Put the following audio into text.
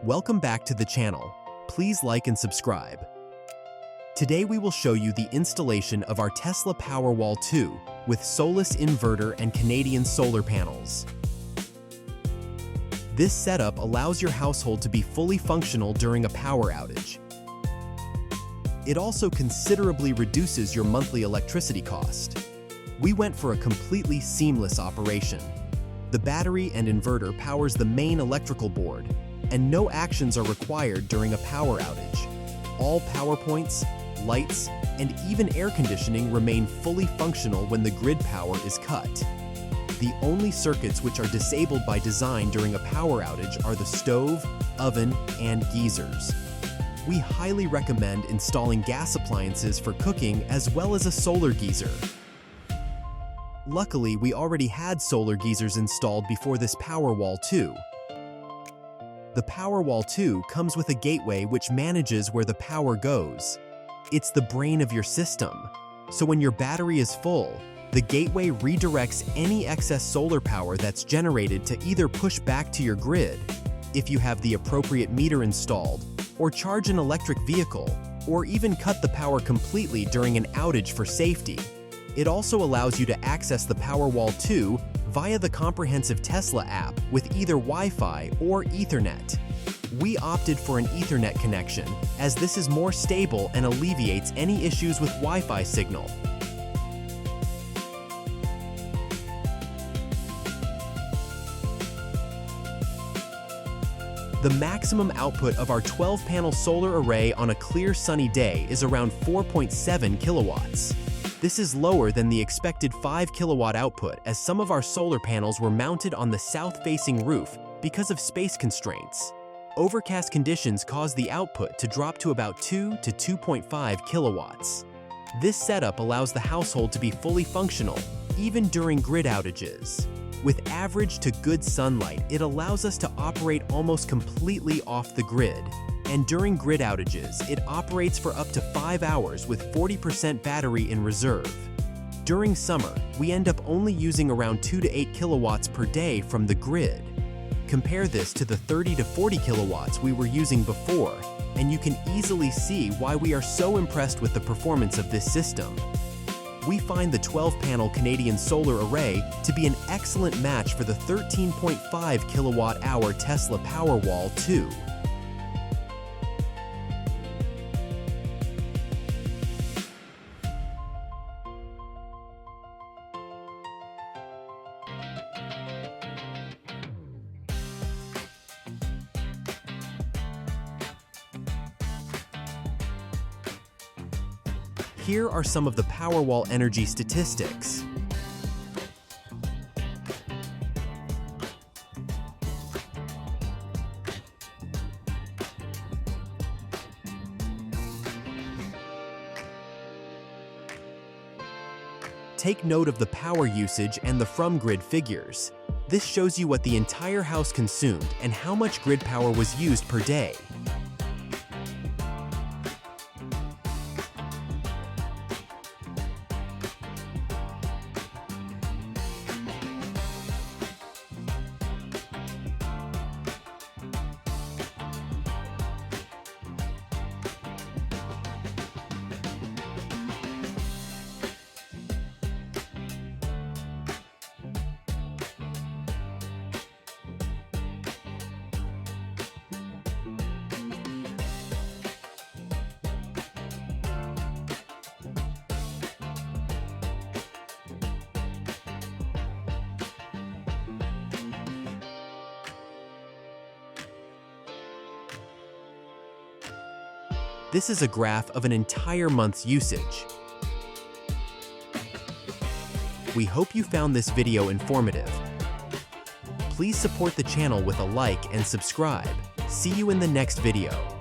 Welcome back to the channel. Please like and subscribe. Today we will show you the installation of our Tesla Powerwall 2 with Solis inverter and Canadian solar panels. This setup allows your household to be fully functional during a power outage. It also considerably reduces your monthly electricity cost. We went for a completely seamless operation. The battery and inverter powers the main electrical board, and no actions are required during a power outage. All power points, lights, and even air conditioning remain fully functional when the grid power is cut. The only circuits which are disabled by design during a power outage are the stove, oven, and geysers. We highly recommend installing gas appliances for cooking as well as a solar geyser. Luckily, we already had solar geysers installed before this Powerwall 2. The Powerwall 2 comes with a gateway which manages where the power goes. It's the brain of your system. So when your battery is full, the gateway redirects any excess solar power that's generated to either push back to your grid, if you have the appropriate meter installed, or charge an electric vehicle, or even cut the power completely during an outage for safety. It also allows you to access the Powerwall 2 via the comprehensive Tesla app with either Wi-Fi or Ethernet. We opted for an Ethernet connection as this is more stable and alleviates any issues with Wi-Fi signal. The maximum output of our 12-panel solar array on a clear sunny day is around 4.7 kilowatts. This is lower than the expected 5 kilowatt output as some of our solar panels were mounted on the south-facing roof because of space constraints. Overcast conditions caused the output to drop to about 2 to 2.5 kilowatts. This setup allows the household to be fully functional, even during grid outages. With average to good sunlight, it allows us to operate almost completely off the grid. And during grid outages, it operates for up to 5 hours with 40% battery in reserve. During summer, we end up only using around 2 to 8 kilowatts per day from the grid. Compare this to the 30 to 40 kilowatts we were using before, and you can easily see why we are so impressed with the performance of this system. We find the 12-panel Canadian solar array to be an excellent match for the 13.5 kilowatt-hour Tesla Powerwall 2. Here are some of the Powerwall energy statistics. Take note of the power usage and the from-grid figures. This shows you what the entire house consumed and how much grid power was used per day. This is a graph of an entire month's usage. We hope you found this video informative. Please support the channel with a like and subscribe. See you in the next video.